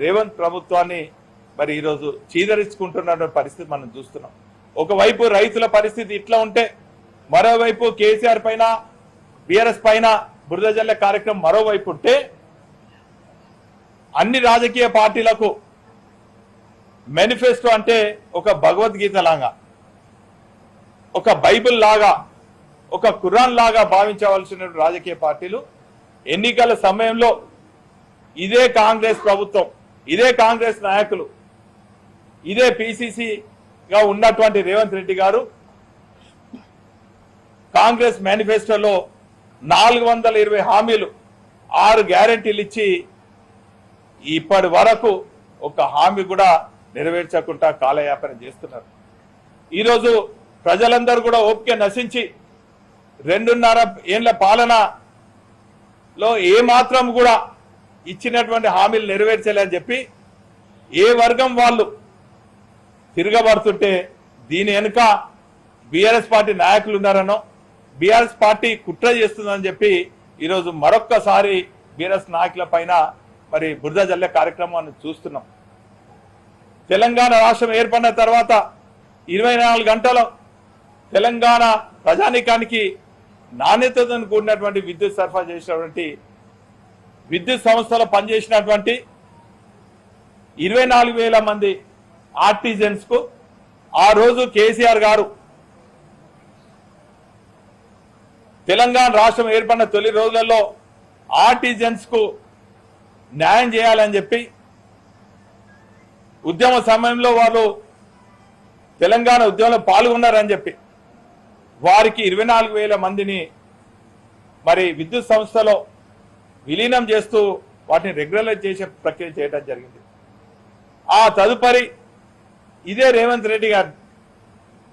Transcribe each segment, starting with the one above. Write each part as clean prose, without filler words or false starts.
రేవంత్ ప్రభుత్వాన్ని మరి ఈరోజు చీదరించుకుంటున్న పరిస్థితి మనం చూస్తున్నాం. ఒకవైపు రైతుల పరిస్థితి ఇట్లా ఉంటే మరోవైపు కేసీఆర్ పైన బీఆర్ఎస్ పైన బురద జల్లే కార్యక్రమం మరోవైపు ఉంటే అన్ని రాజకీయ పార్టీలకు మేనిఫెస్టో అంటే ఒక భగవద్గీత లాగా, ఒక బైబిల్ లాగా, ఒక ఖురాన్ లాగా భావించవలసిన రాజకీయ పార్టీలు ఎన్నికల సమయంలో ఇదే కాంగ్రెస్ ప్రభుత్వం, ఇదే కాంగ్రెస్ నాయకులు, ఇదే పిసిసిగా ఉన్నటువంటి రేవంత్ రెడ్డి గారు కాంగ్రెస్ మేనిఫెస్టోలో 420 హామీలు 6 గ్యారెంటీలు ఇచ్చి ఇప్పటి వరకు ఒక హామీ కూడా నెరవేర్చకుండా కాలయాపన చేస్తున్నారు. ఈరోజు ప్రజలందరూ కూడా ఓపిక నశించి 2.5 ఏళ్ల పాలనలో ఏమాత్రం కూడా ఇచ్చినటువంటి హామీలు నెరవేర్చలేని చెప్పి ఏ వర్గం వాళ్ళు తిరగబడుతుంటే దీని వెనుక బీఆర్ఎస్ పార్టీ నాయకులు ఉన్నారనో, బీఆర్ఎస్ పార్టీ కుట్ర చేస్తుందని చెప్పి ఈరోజు మరొక్కసారి బీఆర్ఎస్ నాయకుల పైన మరి బురద జల్లే కార్యక్రమాన్ని చూస్తున్నాం. తెలంగాణ రాష్ట్రం ఏర్పడిన తర్వాత 24 గంటలు తెలంగాణ ప్రజానీకానికి నాణ్యతతో కూడినటువంటి విద్యుత్ సరఫరా చేసినటువంటి విద్యుత్ సంస్థలో పనిచేసినటువంటి 24,000 మంది ఆర్టిజన్స్ కు ఆ రోజు కేసీఆర్ గారు తెలంగాణ రాష్ట్రం ఏర్పడిన తొలి రోజులలో ఆర్టిజన్స్ కు న్యాయం చేయాలని చెప్పి ఉద్యమ సమయంలో వాళ్ళు తెలంగాణ ఉద్యమంలో పాల్గొన్నారని చెప్పి వారికి 24,000 మందిని మరి విద్యుత్ సంస్థలో విలీనం చేస్తూ వాటిని రెగ్యులరైజ్ చేసే ప్రక్రియ చేయడం జరిగింది. ఆ తదుపరి ఇదే రేవంత్ రెడ్డి గారు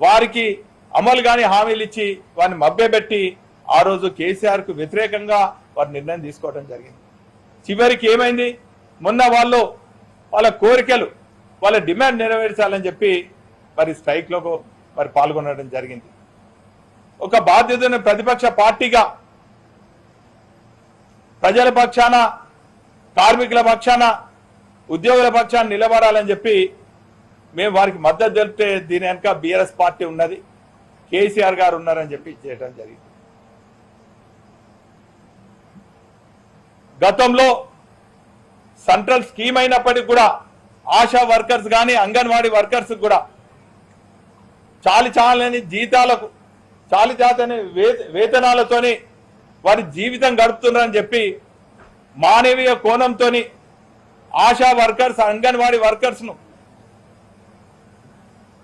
వారికి అమలు కాని హామీలు ఇచ్చి వారిని మభ్యపెట్టి ఆ రోజు కేసీఆర్ కు వ్యతిరేకంగా వారి నిర్ణయం తీసుకోవడం జరిగింది. చివరికి ఏమైంది, మొన్న వాళ్ళ కోరికలు వాళ్ళ డిమాండ్ నెరవేర్చాలని చెప్పి మరి స్ట్రైక్ లో మరి పాల్గొనడం జరిగింది. ఒక బాధ్యతను ప్రతిపక్ష పార్టీగా ప్రజల పక్షాన, కార్మికుల పక్షాన, ఉద్యోగుల పక్షాన నిలబడాలని చెప్పి మేము వారికి మద్దతు తెలిపితే దీని వెనక బీఆర్ఎస్ పార్టీ ఉన్నది, కేసీఆర్ గారు ఉన్నారని చెప్పి చేయడం జరిగింది. గతంలో సెంట్రల్ స్కీమ్ అయినప్పటికీ కూడా ఆశా వర్కర్స్ కానీ అంగన్వాడీ వర్కర్స్ కూడా చాలని జీతాలకు చాతని వేతనాలతోని వారి జీవితం గడుపుతున్నారని చెప్పి మానవీయ కోణంతో ఆశా వర్కర్స్, అంగన్వాడీ వర్కర్స్ ను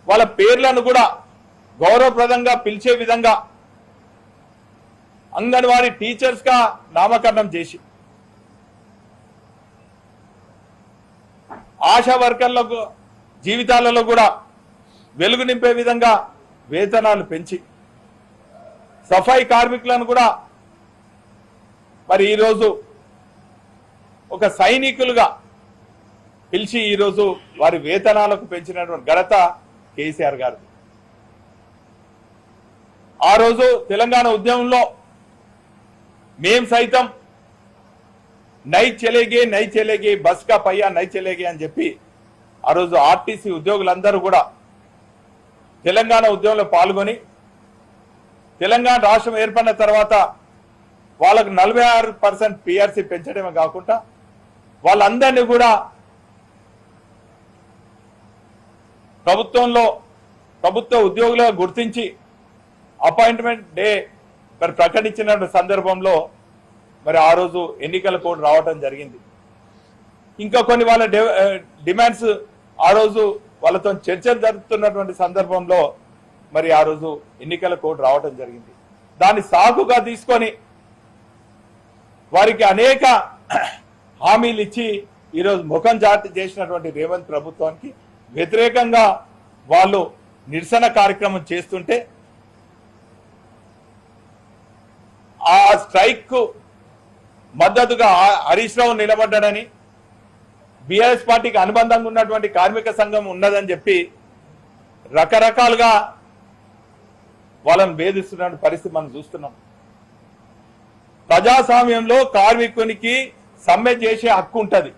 వాళ్ళ పేర్లను కూడా గౌరవప్రదంగా పిలిచే విధంగా అంగన్వాడీ టీచర్స్ గా నామకరణం చేసి ఆశా వర్కర్లకు జీవితాలలో కూడా వెలుగు నింపే విధంగా వేతనాలు పెంచి సఫాయి కార్మికులను కూడా మరి ఈరోజు ఒక సైనికులుగా పిలిచి ఈరోజు వారి వేతనాలకు పెంచినటువంటి ఘనత కేసీఆర్ గారు. ఆ రోజు తెలంగాణ ఉద్యమంలో మేం సైతం నై చెలేగే బస్ కా పయ్యా నై చెలేగే అని చెప్పి ఆ రోజు ఆర్టీసీ ఉద్యోగులందరూ కూడా తెలంగాణ ఉద్యమంలో పాల్గొని తెలంగాణ రాష్ట్రం ఏర్పడిన తర్వాత వాళ్ళకు 46% పిఆర్సీ పెంచడమే కాకుండా వాళ్ళందరినీ కూడా ప్రభుత్వ ఉద్యోగులుగా గుర్తించి అపాయింట్మెంట్ డే మరి ప్రకటించిన సందర్భంలో మరి ఆ రోజు ఎన్నికల కోడ్ రావడం జరిగింది. ఇంకా కొన్ని వాళ్ళ డిమాండ్స్ ఆ రోజు వాళ్ళతో చర్చలు జరుపుతున్నటువంటి సందర్భంలో మరి ఆ రోజు ఎన్నికల కోడ్ రావడం జరిగింది. దాన్ని సాకుగా తీసుకొని వారికి అనేక హామీలు ఇచ్చి ఈరోజు ముఖం చాటి చేసినటువంటి రేవంత్ ప్రభుత్వానికి వ్యతిరేకంగా వాళ్ళు నిరసన కార్యక్రమం చేస్తుంటే ఆ స్ట్రైక్ కు మద్దతుగా హరీష్ రావు నిలబడ్డాడని, బీఆర్ఎస్ పార్టీకి అనుబంధంగా ఉన్నటువంటి కార్మిక సంఘం ఉన్నదని చెప్పి రకరకాలుగా వాళ్ళని వేధిస్తున్న పరిస్థితి మనం చూస్తున్నాం. ప్రజాస్వామ్యంలో కార్మికునికి సమ్మె చేసే హక్కు ఉంటది.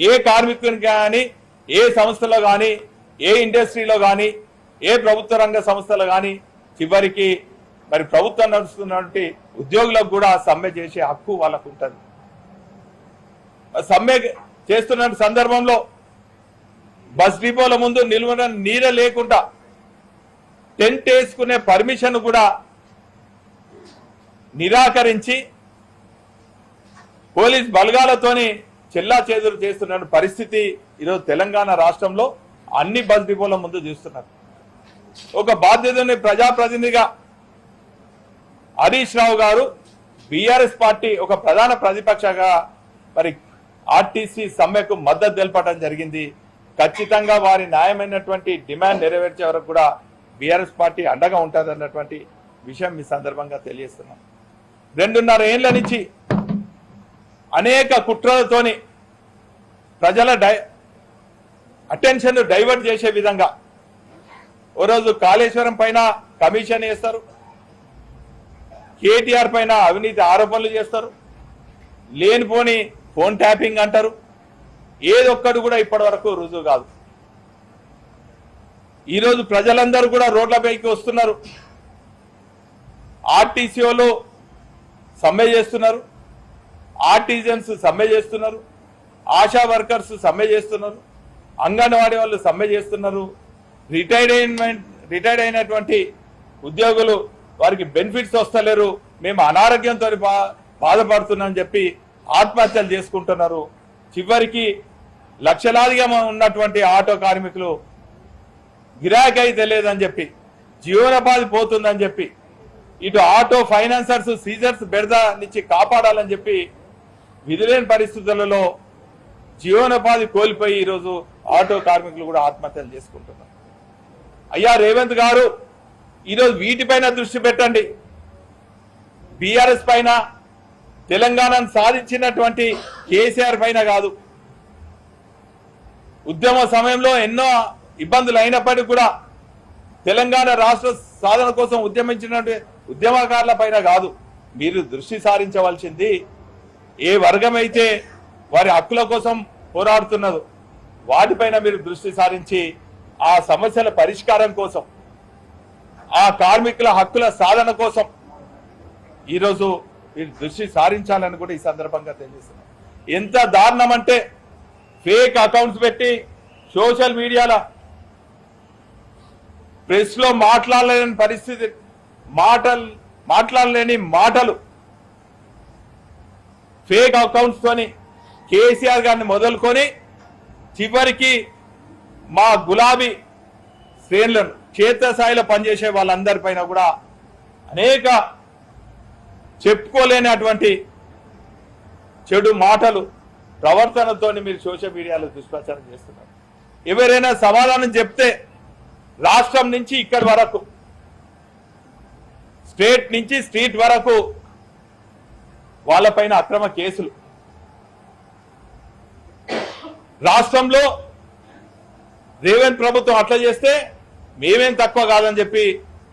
ఏ కార్మికునికి కానీ, ఏ సంస్థలో కానీ, ఏ ఇండస్ట్రీలో కానీ, ఏ ప్రభుత్వ రంగ సంస్థలు కానీ చివరికి మరి ప్రభుత్వం నడుస్తున్నటువంటి ఉద్యోగులకు కూడా సమ్మె చేసే హక్కు వాళ్ళకు ఉంటుంది. సమ్మె చేస్తున్న సందర్భంలో బస్ డిపోల ముందు నిల్వన నీడ లేకుండా టెంట్ వేసుకునే పర్మిషన్ కూడా నిరాకరించి పోలీస్ బలగాలతోని చెల్లా చేదురు చేస్తున్న పరిస్థితి ఈరోజు తెలంగాణ రాష్ట్రంలో అన్ని బస్ డిపోల ముందు చూస్తున్నారు. ఒక బాధ్యతని ప్రజాప్రతినిధిగా హరీష్ రావు గారు బీఆర్ఎస్ పార్టీ ఒక ప్రధాన ప్రతిపక్షగా మరి ఆర్టీసీ సమ్మెకు మద్దతు తెలపడం జరిగింది. ఖచ్చితంగా వారి న్యాయమైనటువంటి డిమాండ్ నెరవేర్చే వరకు కూడా బీఆర్ఎస్ పార్టీ అండగా ఉంటుంది అన్నటువంటి విషయం ఈ సందర్భంగా తెలియజేస్తున్నాం. 2.5 ఏళ్ల నుంచి అనేక కుట్రలతోని ప్రజల అటెన్షన్ డైవర్ట్ చేసే విధంగా ఓ రోజు కాళేశ్వరం పైన కమిషన్ వేస్తారు, కేటీఆర్ పైన అవినీతి ఆరోపణలు చేస్తారు, లేనిపోని ఫోన్ ట్యాపింగ్ అంటారు. ఏదొక్కడు కూడా ఇప్పటి వరకు రుజువు కాదు. ఈరోజు ప్రజలందరూ కూడా రోడ్లపైకి వస్తున్నారు. ఆర్టీసీలో సమ్మె చేస్తున్నారు, ఆర్టిజన్స్ సమ్మె చేస్తున్నారు, ఆశా వర్కర్స్ సమ్మె చేస్తున్నారు, అంగన్వాడీ వాళ్ళు సమ్మె చేస్తున్నారు. రిటైర్డ్ అయినటువంటి ఉద్యోగులు వారికి బెనిఫిట్స్ వస్తలేరు, మేము అనారోగ్యంతో బాధపడుతున్నాం చెప్పి ఆత్మహత్యలు చేసుకుంటున్నారు. చివరికి లక్షలాదిగా ఉన్నటువంటి ఆటో కార్మికులు గిరాకీ అయితే లేదని చెప్పి, జీవనోపాధి పోతుందని చెప్పి, ఇటు ఆటో ఫైనాన్సర్స్ సీజర్స్ బెడద నుంచి కాపాడాలని చెప్పి విధులేని పరిస్థితులలో జీవనోపాధి కోల్పోయి ఈరోజు ఆటో కార్మికులు కూడా ఆత్మహత్యలు చేసుకుంటున్నారు. అయ్యా రేవంత్ గారు, ఈరోజు వీటిపైన దృష్టి పెట్టండి. బీఆర్ఎస్ పైన, తెలంగాణను సాధించినటువంటి కేసీఆర్ పైన కాదు. ఉద్యమ సమయంలో ఎన్నో ఇబ్బందులు అయినప్పటికీ కూడా తెలంగాణ రాష్ట్ర సాధన కోసం ఉద్యమించినటువంటి ఉద్యమకారుల పైన కాదు. మీరు దృష్టి సారించవలసింది ఏ వర్గం అయితే వారి హక్కుల కోసం పోరాడుతున్నదో వాటిపైన మీరు దృష్టి సారించి ఆ సమస్యల పరిష్కారం కోసం, ఆ కార్మికుల హక్కుల సాధన కోసం ఈరోజు మీరు దృష్టి సారించాలని కూడా ఈ సందర్భంగా తెలియజేస్తున్నారు. ఎంత దారుణం అంటే ఫేక్ అకౌంట్స్ పెట్టి సోషల్ మీడియాలో ప్రెస్ లో మాట్లాడలేని పరిస్థితి, మాట్లాడలేని మాటలు ఫేక్ అకౌంట్స్ తోని కేసీఆర్ గారిని మొదలుకొని చివరికి మా గులాబీ శ్రేణులను క్షేత్రస్థాయిలో పనిచేసే వాళ్ళందరిపైన కూడా అనేక చెప్పుకోలేనటువంటి చెడు మాటలు ప్రవర్తనతో మీరు సోషల్ మీడియాలో దుష్ప్రచారం చేస్తున్నారు. ఎవరైనా సమాధానం చెప్తే రాష్ట్రం నుంచి ఇక్కడి వరకు, స్టేట్ నుంచి స్ట్రీట్ వరకు వాళ్ళపైన అక్రమ కేసులు. రాష్ట్రంలో రేవంత్ ప్రభుత్వం అట్లా చేస్తే మేమేం తక్కువ కాదని చెప్పి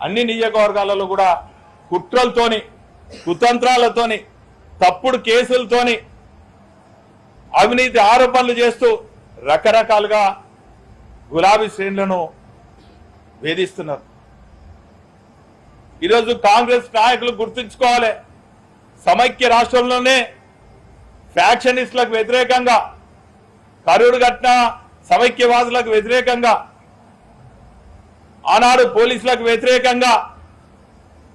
అన్ని నియోజకవర్గాలలో కూడా కుట్రలతోని, కుతంత్రాలతోని, తప్పుడు కేసులతోని, అవినీతి ఆరోపణలు చేస్తూ రకరకాలుగా గులాబీ శ్రేణులను వేధిస్తున్నారు. ఈరోజు కాంగ్రెస్ నాయకులు గుర్తుంచుకోవాలి, సమైక్య రాష్ట్రంలోనే ఫ్యాక్షనిస్టులకు వ్యతిరేకంగా, కరుడు కట్టిన సమైక్యవాదులకు వ్యతిరేకంగా, ఆనాడు పోలీసులకు వ్యతిరేకంగా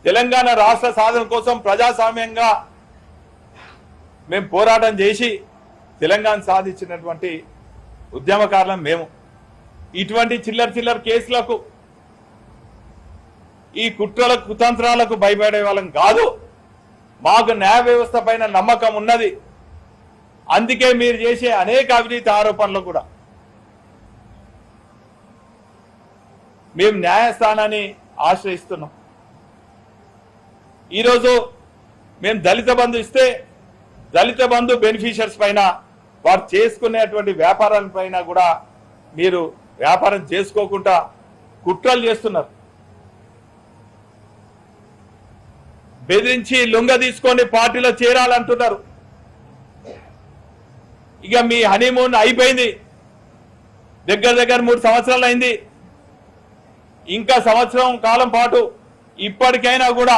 తెలంగాణ రాష్ట్ర సాధన కోసం ప్రజాస్వామ్యంగా మేము పోరాటం చేసి తెలంగాణ సాధించినటువంటి ఉద్యమకారులం మేము. ఇటువంటి చిల్లర కేసులకు, ఈ కుట్రలకు కుతంత్రాలకు భయపడే వాళ్ళం కాదు. మాకు న్యాయ వ్యవస్థ పైన నమ్మకం ఉన్నది. అందుకే మీరు చేసే అనేక అవినీతి ఆరోపణలు కూడా మేము న్యాయస్థానాన్ని ఆశ్రయిస్తున్నాం. ఈరోజు మేము దళిత బంధు ఇస్తే దళిత బంధు బెనిఫిషియర్స్ పైన, వారు చేసుకునేటువంటి వ్యాపారాల పైన కూడా మీరు వ్యాపారం చేసుకోకుండా కుట్రలు చేస్తున్నారు. బెదిరించి లొంగ తీసుకొని పార్టీలో చేరాలంటున్నారు. ఇక మీ హనీమూన్ అయిపోయింది. దగ్గర 3 సంవత్సరాలు అయింది. ఇంకా సంవత్సరం కాలం పాటు ఇప్పటికైనా కూడా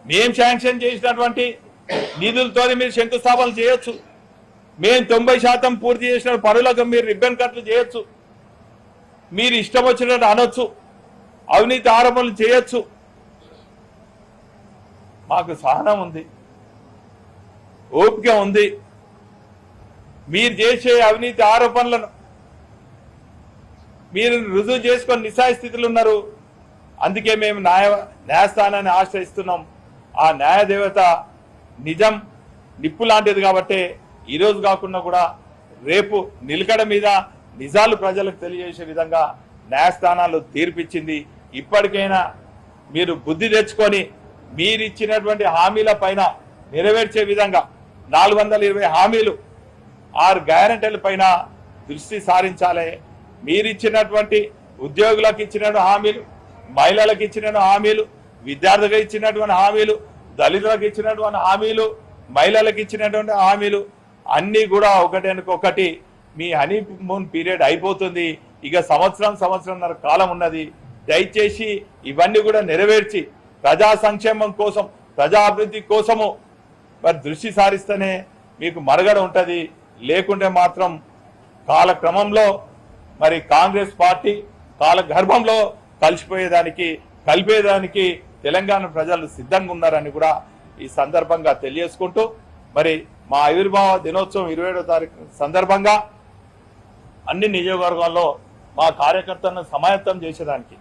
మేం శాంక్షన్ చేసినటువంటి నిధులతో మీరు శంకుస్థాపనలు చేయొచ్చు. మేము 90% పూర్తి చేసిన పనులకు మీరు రిబ్బన్ కట్లు చేయొచ్చు. మీరు ఇష్టం వచ్చినట్టు అనొచ్చు, అవినీతి ఆరోపణలు చేయొచ్చు. మాకు సహనం ఉంది, ఓపిక ఉంది. మీరు చేసే అవినీతి ఆరోపణలను మీరు రుజువు చేసుకొని నిస్సాయ స్థితిలో ఉన్నారు. అందుకే మేము న్యాయస్థానాన్ని ఆశ్రయిస్తున్నాం. ఆ న్యాయదేవత నిజం నిప్పు లాంటిది కాబట్టి ఈరోజు కాకుండా కూడా రేపు నిలకడ మీద నిజాలు ప్రజలకు తెలియజేసే విధంగా న్యాయస్థానాలు తీర్పిచ్చింది. ఇప్పటికైనా మీరు బుద్ధి తెచ్చుకొని మీరిచ్చినటువంటి హామీల పైన నెరవేర్చే విధంగా 420 హామీలు 6 గ్యారెంటీల పైన దృష్టి సారించాలి. మీరిచ్చినటువంటి ఉద్యోగులకు ఇచ్చినటువంటి హామీలు, మహిళలకు ఇచ్చినటువంటి హామీలు, విద్యార్థులకు ఇచ్చినటువంటి హామీలు, దళితులకు ఇచ్చినటువంటి హామీలు, మహిళలకు ఇచ్చినటువంటి హామీలు అన్నీ కూడా ఒకటి మీ హనీమూన్ పీరియడ్ అయిపోతుంది. ఇక సంవత్సరంన్నర కాలం ఉన్నది. దయచేసి ఇవన్నీ కూడా నెరవేర్చి ప్రజా సంక్షేమం కోసం, ప్రజా అభివృద్ధి కోసము మరి దృష్టి సారిస్తేనే మీకు మరగడ ఉంటుంది. లేకుంటే మాత్రం కాలక్రమంలో మరి కాంగ్రెస్ పార్టీ కాలగర్భంలో కలిపేదానికి తెలంగాణ ప్రజలు సిద్ధంగా ఉన్నారని కూడా ఈ సందర్భంగా తెలియజేసుకుంటూ, మరి మా ఆవిర్భావ దినోత్సవం 27వ తారీఖు సందర్భంగా అన్ని నియోజకవర్గాల్లో మా కార్యకర్తలను సమాయత్తం చేసేదానికి,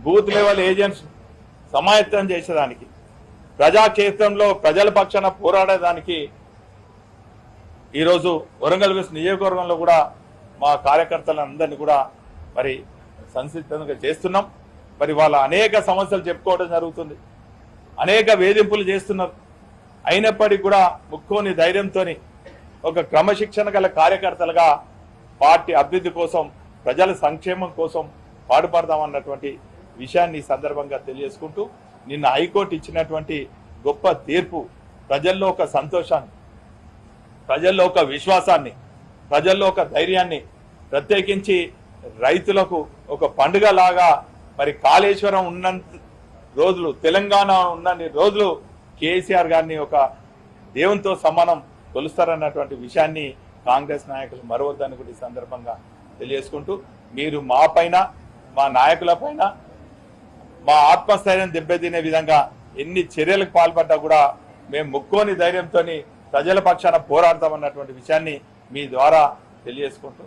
బూత్ లెవెల్ ఏజెంట్స్ సమాయత్తం చేసేదానికి, ప్రజాక్షేత్రంలో ప్రజల పక్షాన పోరాడేదానికి ఈరోజు వరంగల్ వెస్ట్ నియోజకవర్గంలో కూడా మా కార్యకర్తలందరినీ కూడా మరి సంసిద్ధంగా చేస్తున్నాం. మరి వాళ్ళ అనేక సమస్యలు చెప్పుకోవడం జరుగుతుంది, అనేక వేధింపులు చేస్తున్నారు. అయినప్పటికీ కూడా ముక్కోని ధైర్యంతో ఒక క్రమశిక్షణ గల కార్యకర్తలుగా పార్టీ అభివృద్ధి కోసం, ప్రజల సంక్షేమం కోసం పాటుపడదామన్నటువంటి విషయాన్ని ఈ సందర్భంగా తెలియజేసుకుంటూ, నిన్న హైకోర్టు ఇచ్చినటువంటి గొప్ప తీర్పు ప్రజల్లో ఒక సంతోషాన్ని, ప్రజల్లో ఒక విశ్వాసాన్ని, ప్రజల్లో ఒక ధైర్యాన్ని, ప్రత్యేకించి రైతులకు ఒక పండుగ లాగా మరి కాళేశ్వరం ఉన్నంత రోజులు, తెలంగాణ ఉన్నన్ని రోజులు కేసీఆర్ గారిని ఒక దేవునితో సమానం కొలుస్తారన్నటువంటి విషయాన్ని కాంగ్రెస్ నాయకులు మరవద్దని కూడా ఈ సందర్భంగా తెలియజేసుకుంటూ, మీరు మా పైన, మా నాయకుల పైన మా ఆత్మస్థైర్యం దెబ్బతినే విధంగా ఎన్ని చర్యలకు పాల్పడ్డా కూడా మేము ముక్కోని ధైర్యంతో ప్రజల పక్షాన పోరాడతామన్నటువంటి విషయాన్ని మీ ద్వారా తెలియజేసుకుంటూ